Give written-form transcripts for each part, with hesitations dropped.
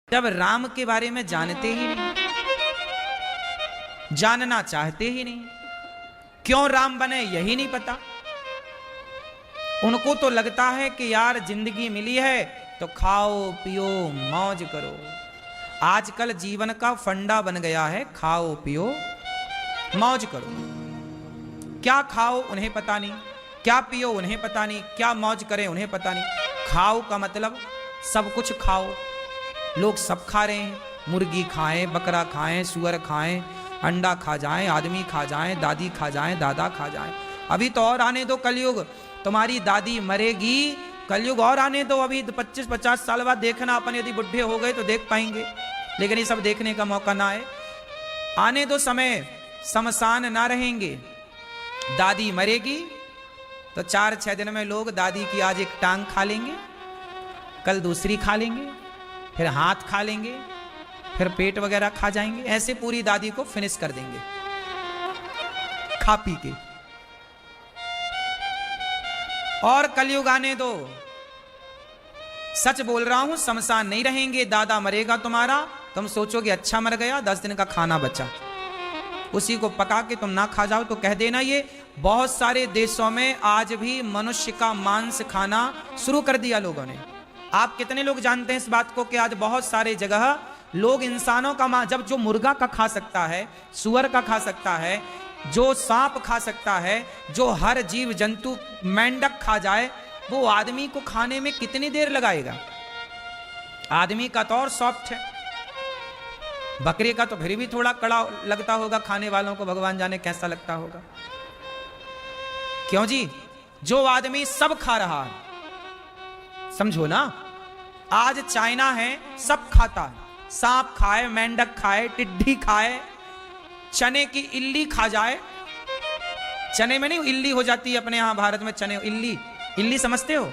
जब राम के बारे में जानते ही नहीं, जानना चाहते ही नहीं, क्यों राम बने यही नहीं पता। उनको तो लगता है कि यार जिंदगी मिली है तो खाओ पियो मौज करो। आजकल जीवन का फंडा बन गया है खाओ पियो मौज करो। क्या खाओ उन्हें पता नहीं, क्या पियो उन्हें पता नहीं, क्या मौज करें उन्हें पता नहीं। खाओ का मतलब सब कुछ खाओ। लोग सब खा रहे हैं, मुर्गी खाएं, बकरा खाएं, सुअर खाएं, अंडा खा जाएं, आदमी खा जाएं, दादी खा जाएं, दादा खा जाएं। अभी तो और आने दो कलयुग, तुम्हारी दादी मरेगी, कलयुग और आने दो। अभी 25-50 साल बाद देखना, अपन यदि बुढ़े हो गए तो देख पाएंगे, लेकिन ये सब देखने का मौका ना आए। आने दो समय, शमशान ना रहेंगे। दादी मरेगी तो 4-6 दिन में लोग दादी की आज एक टांग खा लेंगे, कल दूसरी खा लेंगे, फिर हाथ खा लेंगे, फिर पेट वगैरह खा जाएंगे। ऐसे पूरी दादी को फिनिश कर देंगे खा पी के। और कलयुग आने दो, सच बोल रहा हूं, शमशान नहीं रहेंगे। दादा मरेगा तुम्हारा, तुम सोचोगे अच्छा मर गया, 10 दिन का खाना बचा, उसी को पका के तुम ना खा जाओ तो कह देना। ये बहुत सारे देशों में आज भी मनुष्य का मांस खाना शुरू कर दिया लोगों ने। आप कितने लोग जानते हैं इस बात को कि आज बहुत सारे जगह लोग इंसानों का मांस, जब जो मुर्गा का खा सकता है, सुअर का खा सकता है, जो सांप खा सकता है, जो हर जीव जंतु मेंढक खा जाए, वो आदमी को खाने में कितनी देर लगाएगा। आदमी का तो और सॉफ्ट है, बकरे का तो फिर भी थोड़ा कड़ा लगता होगा खाने वालों को, भगवान जाने कैसा लगता होगा। क्यों जी, जो आदमी सब खा रहा है, समझो ना, आज चाइना है सब खाता है, सांप खाए, मेंढक खाए, टिड्डी खाए, चने की इल्ली खा जाए। चने में नहीं इल्ली हो जाती है अपने यहां भारत में, चने इल्ली, इल्ली समझते हो,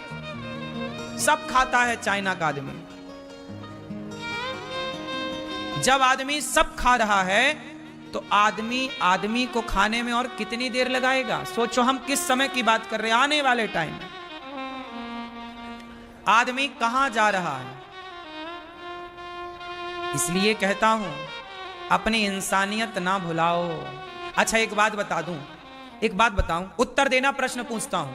सब खाता है चाइना का आदमी। जब आदमी सब खा रहा है तो आदमी को खाने में और कितनी देर लगाएगा। सोचो हम किस समय की बात कर रहे हैं, आने वाले टाइम में। आदमी कहां जा रहा है। इसलिए कहता हूं अपनी इंसानियत ना भुलाओ। अच्छा एक बात बता दूं, एक बात बताऊं, उत्तर देना, प्रश्न पूछता हूं।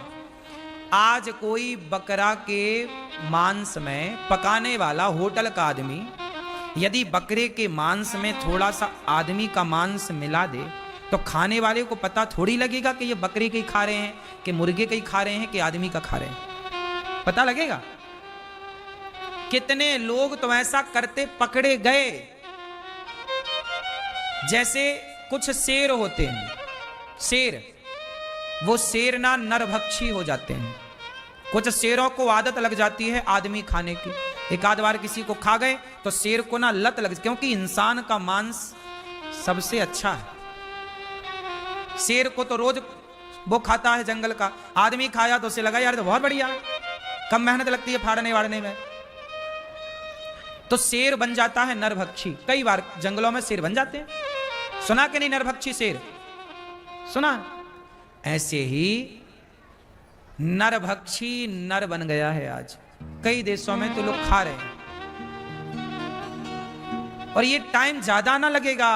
आज कोई बकरा के मांस में पकाने वाला होटल का आदमी यदि बकरे के मांस में थोड़ा सा आदमी का मांस मिला दे तो खाने वाले को पता थोड़ी लगेगा कि ये बकरे के ही खा रहे हैं, कि मुर्गे के ही खा रहे हैं, कि आदमी का खा रहे हैं। पता लगेगा। कितने लोग तो ऐसा करते पकड़े गए। जैसे कुछ शेर होते हैं, शेर, वो शेर ना नरभक्षी हो जाते हैं। कुछ शेरों को आदत लग जाती है आदमी खाने की, एक आध बार किसी को खा गए तो शेर को ना लत लग, क्योंकि इंसान का मांस सबसे अच्छा है। शेर को तो रोज वो खाता है जंगल का, आदमी खाया तो उसे लगा यार तो बहुत बढ़िया है, कम मेहनत लगती है फाड़ने वाड़ने में, तो शेर बन जाता है नरभक्षी। कई बार जंगलों में शेर बन जाते हैं, सुना कि नहीं, नरभक्षी शेर सुना। ऐसे ही नरभक्षी नर बन गया है आज कई देशों में, तो लोग खा रहे हैं। और ये टाइम ज्यादा ना लगेगा,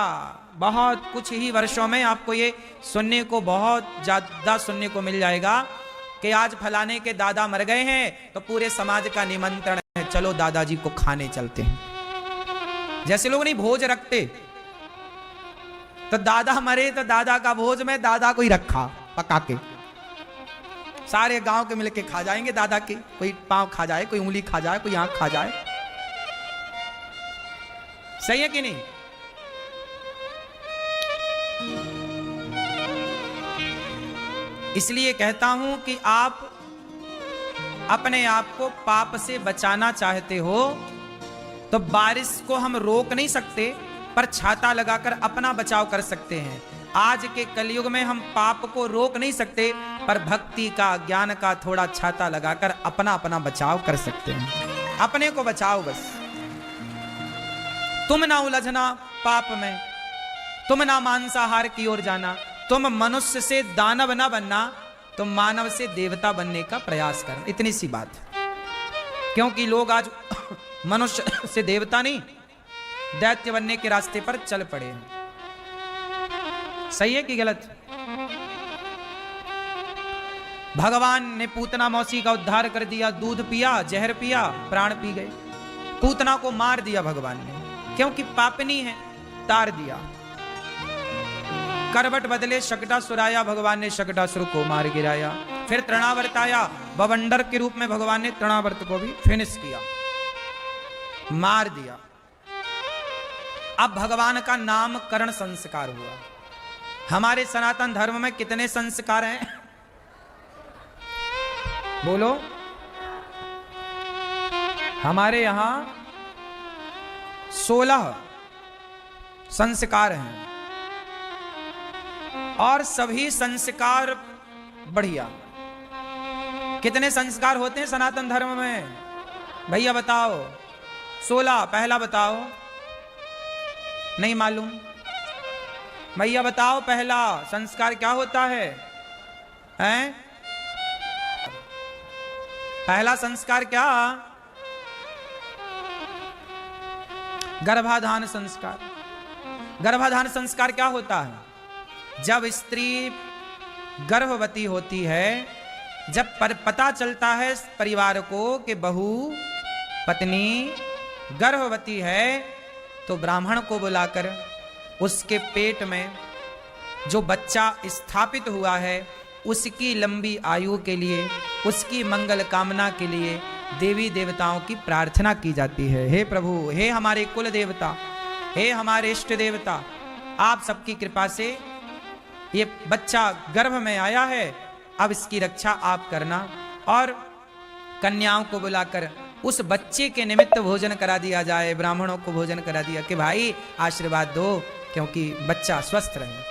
बहुत कुछ ही वर्षों में आपको ये सुनने को, बहुत ज्यादा सुनने को मिल जाएगा कि आज फलाने के दादा मर गए हैं तो पूरे समाज का निमंत्रण है, चलो दादाजी को खाने चलते हैं। जैसे लोग नहीं भोज रखते, तो दादा मरे तो दादा का भोज में दादा को ही रखा पका के, सारे गांव के मिलके खा जाएंगे दादा के, कोई पांव खा जाए, कोई उंगली खा जाए, कोई आंख खा जाए। सही है कि नहीं। इसलिए कहता हूं कि आप अपने आप को पाप से बचाना चाहते हो तो बारिश को हम रोक नहीं सकते, पर छाता लगाकर अपना बचाव कर सकते हैं। आज के कलयुग में हम पाप को रोक नहीं सकते, पर भक्ति का, ज्ञान का थोड़ा छाता लगाकर अपना बचाव कर सकते हैं। अपने को बचाओ बस। तुम ना उलझना पाप में, तुम ना मांसाहार की ओर जाना, तुम मनुष्य से दानव ना बनना, तुम मानव से देवता बनने का प्रयास करना। इतनी सी बात। क्योंकि लोग आज मनुष्य से देवता नहीं, दैत्य बनने के रास्ते पर चल पड़े। सही है कि गलत? भगवान ने पूतना मौसी का उद्धार कर दिया, दूध पिया, जहर पिया, प्राण पी गए। पूतना को मार दिया भगवान ने, क्योंकि पापनी है, तार दिया। करवट बदले शकटासुर आया, भगवान ने शकटासुर को मार गिराया। फिर तृणावर्त आया, बवंडर के रूप में भगवान ने तृणावर्त को भी फिनिश किया, मार दिया। अब भगवान का नामकरण संस्कार हुआ। हमारे सनातन धर्म में कितने संस्कार हैं? बोलो। हमारे यहां 16 संस्कार हैं और सभी संस्कार बढ़िया। कितने संस्कार होते हैं सनातन धर्म में? भैया बताओ। 16। पहला बताओ। नहीं मालूम? भैया बताओ, पहला संस्कार क्या होता है? हैं? पहला संस्कार क्या? गर्भाधान संस्कार। गर्भाधान संस्कार क्या होता है? जब स्त्री गर्भवती होती है, जब पता चलता है परिवार को कि बहू पत्नी गर्भवती है, तो ब्राह्मण को बुलाकर उसके पेट में जो बच्चा स्थापित हुआ है उसकी लंबी आयु के लिए, उसकी मंगल कामना के लिए देवी देवताओं की प्रार्थना की जाती है। हे प्रभु, हे हमारे कुल देवता, हे हमारे इष्ट देवता, आप सबकी कृपा से ये बच्चा गर्भ में आया है, अब इसकी रक्षा आप करना। और कन्याओं को बुलाकर उस बच्चे के निमित्त भोजन करा दिया जाए, ब्राह्मणों को भोजन करा दिया कि भाई आशीर्वाद दो क्योंकि बच्चा स्वस्थ रहे।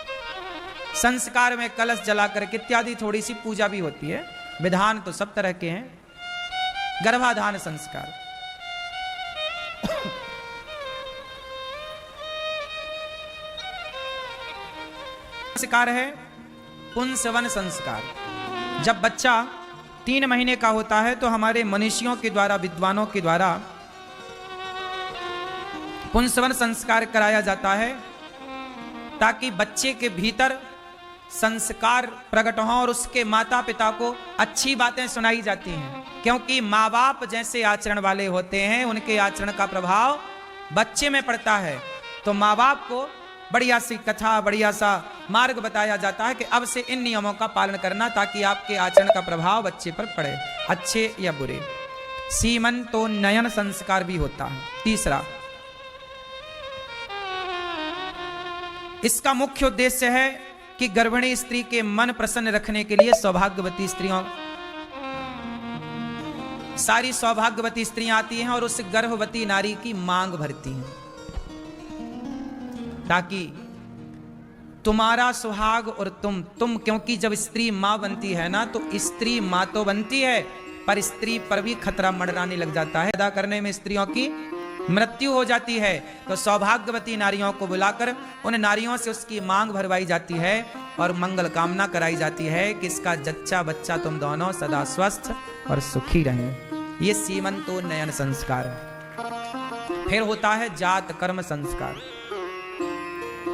संस्कार में कलश जलाकर इत्यादि थोड़ी सी पूजा भी होती है। विधान तो सब तरह के हैं। गर्भाधान संस्कार। संस्कार है पुंसवन संस्कार। जब बच्चा 3 महीने का होता है तो हमारे मनीषियों के द्वारा, विद्वानों के द्वारा पुंसवन संस्कार कराया जाता है, ताकि बच्चे के भीतर संस्कार प्रकट हों और उसके माता पिता को अच्छी बातें सुनाई जाती हैं। क्योंकि माँ बाप जैसे आचरण वाले होते हैं, उनके आचरण का प्रभाव बच्चे में पड़ता है। तो माँ बाप को बढ़िया सी कथा, बढ़िया सा मार्ग बताया जाता है कि अब से इन नियमों का पालन करना, ताकि आपके आचरण का प्रभाव बच्चे पर पड़े, अच्छे या बुरे। सीमंतोन्नयन संस्कार भी होता है। तीसरा, इसका मुख्य उद्देश्य है कि गर्भिणी स्त्री के मन प्रसन्न रखने के लिए सौभाग्यवती स्त्रियों, सारी सौभाग्यवती स्त्रियां आती हैं और उस गर्भवती नारी की मांग भरती हैं, ताकि तुम्हारा सुहाग और तुम क्योंकि जब स्त्री मां बनती है ना, तो स्त्री मां तो बनती है पर स्त्री पर भी खतरा मंडराने लग जाता है। पैदा करने में स्त्रियों की मृत्यु हो जाती है। तो सौभाग्यवती नारियों को बुलाकर उन नारियों से उसकी मांग भरवाई जाती है और मंगल कामना कराई जाती है कि इसका जच्चा बच्चा तुम दोनों सदा स्वस्थ और सुखी रहें। ये सीमंतोन्नयन संस्कार है। फिर होता है जात कर्म संस्कार।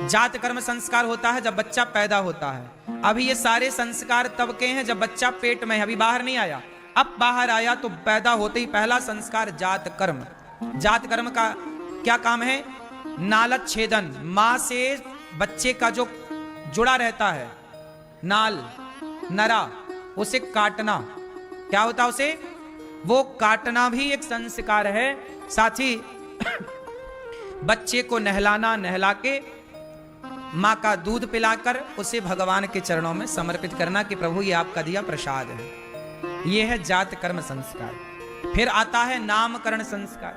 जात कर्म संस्कार होता है जब बच्चा पैदा होता है। अभी ये सारे संस्कार तब के हैं जब बच्चा पेट में है, अभी बाहर नहीं आया। अब बाहर आया तो पैदा होते ही पहला संस्कार जात कर्म। जात कर्म का क्या काम है? नालत छेदन, मां से बच्चे का जो जुड़ा रहता है नाल, नरा, उसे काटना। क्या होता है उसे? वो काटना भी एक संस्कार है। साथ ही बच्चे को नहलाना, नहला के मां का दूध पिलाकर उसे भगवान के चरणों में समर्पित करना कि प्रभु ये आपका दिया प्रसाद है। ये है जात कर्म संस्कार। फिर आता है नामकरण संस्कार।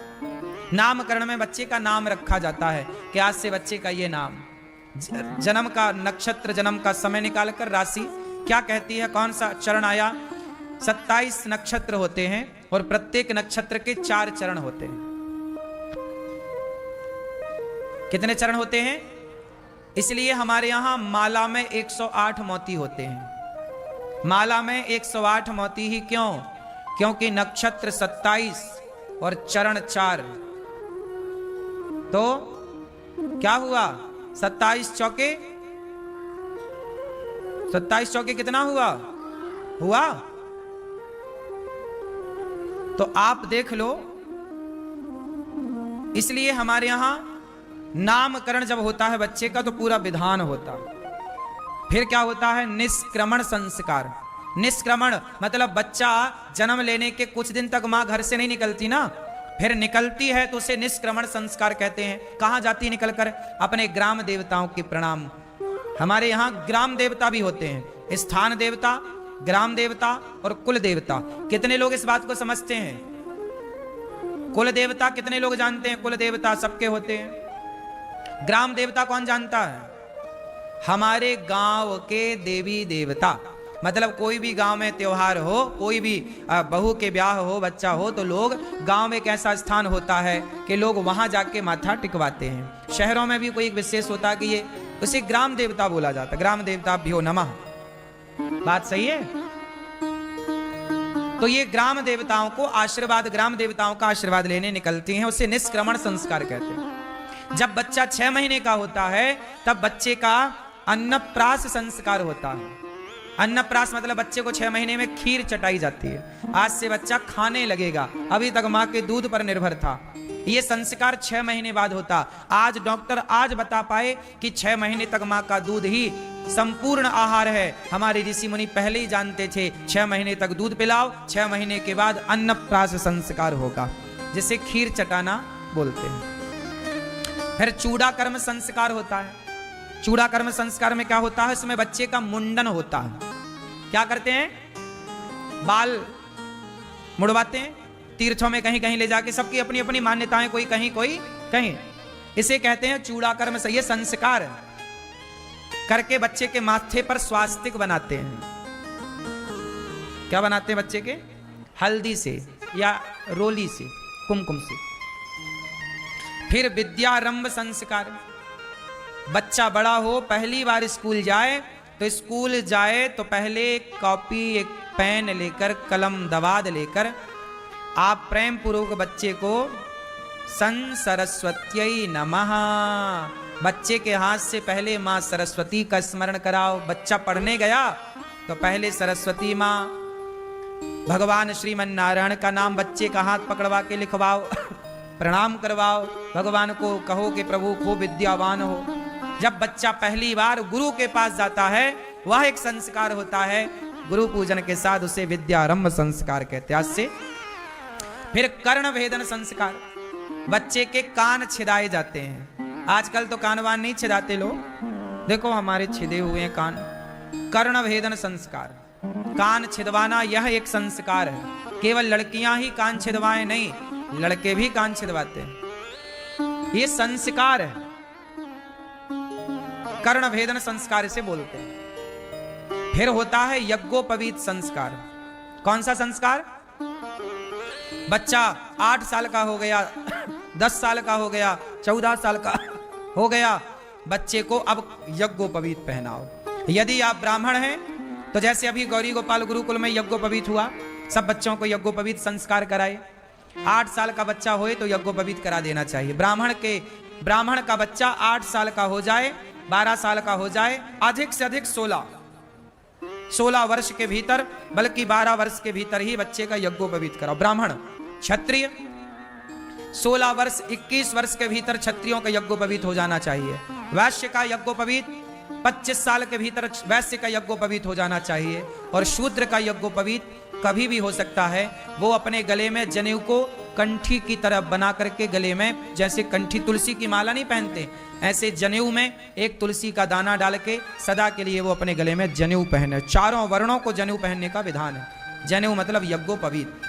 नामकरण में बच्चे का नाम रखा जाता है कि आज से बच्चे का ये नाम, जन्म का नक्षत्र, जन्म का समय निकालकर राशि क्या कहती है, कौन सा चरण आया। 27 नक्षत्र होते हैं और प्रत्येक नक्षत्र के 4 चरण होते हैं। कितने चरण होते हैं? इसलिए हमारे यहां माला में 108 मोती होते हैं। माला में 108 मोती ही क्यों? क्योंकि नक्षत्र 27 और चरण 4, तो क्या हुआ? 27 चौके कितना हुआ? तो आप देख लो, इसलिए हमारे यहां नामकरण जब होता है बच्चे का तो पूरा विधान होता है। फिर क्या होता है? निष्क्रमण संस्कार। निष्क्रमण मतलब बच्चा जन्म लेने के कुछ दिन तक मां घर से नहीं निकलती ना, फिर निकलती है तो उसे निष्क्रमण संस्कार कहते हैं। कहां जाती है निकलकर? अपने ग्राम देवताओं के प्रणाम। हमारे यहां ग्राम देवता भी होते हैं, स्थान देवता, ग्राम देवता और कुल देवता। कितने लोग इस बात को समझते हैं? कुल देवता कितने लोग जानते हैं? कुल देवता सबके होते हैं। ग्राम देवता कौन जानता है? हमारे गांव के देवी देवता। मतलब कोई भी गांव में त्योहार हो, कोई भी बहू के ब्याह हो, बच्चा हो, तो लोग गांव में एक ऐसा स्थान होता है कि लोग वहां जाके माथा टिकवाते हैं। शहरों में भी कोई एक विशेष होता है कि ये उसे ग्राम देवता बोला जाता है। ग्राम देवताभ्यो नमः। बात सही है? तो ये ग्राम देवताओं को आशीर्वाद, ग्राम देवताओं का आशीर्वाद लेने निकलती हैं, उसे निष्क्रमण संस्कार कहते हैं। जब बच्चा 6 महीने का होता है तब बच्चे का अन्नप्राश संस्कार होता है। अन्नप्राश मतलब बच्चे को 6 महीने में खीर चटाई जाती है। आज से बच्चा खाने लगेगा, अभी तक मां के दूध पर निर्भर था। ये संस्कार 6 महीने बाद होता। आज डॉक्टर आज बता पाए कि 6 महीने तक मां का दूध ही संपूर्ण आहार है। हमारे ऋषि मुनि पहले ही जानते थे 6 महीने तक दूध पिलाओ, 6 महीने के बाद अन्नप्राश संस्कार होगा, जिसे खीर चटाना बोलते हैं। फिर चूड़ा कर्म संस्कार होता है। चूड़ा कर्म संस्कार में क्या होता है? इसमें बच्चे का मुंडन होता है। क्या करते हैं? बाल मुड़वाते हैं, तीर्थों में कहीं कहीं ले जाके। सबकी अपनी अपनी मान्यताएं, कोई कहीं कोई कहीं। इसे कहते हैं चूड़ा कर्म से। ये संस्कार करके बच्चे के माथे पर स्वास्तिक बनाते हैं। क्या बनाते हैं बच्चे के? हल्दी से या रोली से, कुमकुम से। फिर विद्यारंभ संस्कार। बच्चा बड़ा हो, पहली बार स्कूल जाए तो पहले कॉपी, एक पेन लेकर, कलम, दवाद लेकर आप प्रेम पूर्वक बच्चे को सन सरस्वत्यै नमः, बच्चे के हाथ से पहले मां सरस्वती का स्मरण कराओ। बच्चा पढ़ने गया तो पहले सरस्वती मां, भगवान श्रीमन नारायण का नाम बच्चे का हाथ पकड़वा के लिखवाओ, प्रणाम करवाओ, भगवान को कहो कि प्रभु खूब विद्यावान हो। जब बच्चा पहली बार गुरु के पास जाता है वह एक संस्कार होता है। गुरु पूजन के साथ उसे विद्यारंभ संस्कार कहते हैं। आज से फिर कर्ण भेदन संस्कार। बच्चे के कान छिदाए जाते हैं। आजकल तो कानवान नहीं छिदाते लोग, देखो हमारे छिदे हुए हैं कान। कर्ण भेदन संस्कार, कान छिदवाना यह एक संस्कार है। केवल लड़कियां ही कान छिदवाएं नहीं, लड़के भी कान छिदवाते हैं। ये संस्कार है, कर्ण भेदन संस्कार इसे बोलते हैं। फिर होता है यज्ञोपवीत संस्कार। कौन सा संस्कार? बच्चा 8 साल का हो गया, 10 साल का हो गया, 14 साल का हो गया, बच्चे को अब यज्ञोपवीत पहनाओ। यदि आप ब्राह्मण हैं तो जैसे अभी गौरी गोपाल गुरुकुल में यज्ञोपवीत हुआ, सब बच्चों को यज्ञोपवीत संस्कार कराए। 8 साल का बच्चा होए तो यज्ञोपवीत करा देना चाहिए। ब्राह्मण का बच्चा 8 साल का हो जाए, 12 साल का हो जाए, अधिक से अधिक 16 वर्ष के भीतर, बल्कि 12 वर्ष के भीतर ही बच्चे का यज्ञोपवीत कराओ। ब्राह्मण, क्षत्रिय 16 वर्ष, 21 वर्ष के भीतर क्षत्रियों का यज्ञोपवीत हो जाना चाहिए। वैश्य का यज्ञोपवीत 25 साल के भीतर वैश्य का यज्ञोपवीत हो जाना चाहिए। और शूद्र का यज्ञोपवीत कभी भी हो सकता है। वो अपने गले में जनेऊ को कंठी की तरह बना करके गले में, जैसे कंठी तुलसी की माला नहीं पहनते, ऐसे जनेऊ में एक तुलसी का दाना डाल के सदा के लिए वो अपने गले में जनेऊ पहने। चारों वर्णों को जनेऊ पहनने का विधान है। जनेऊ मतलब यज्ञोपवीत।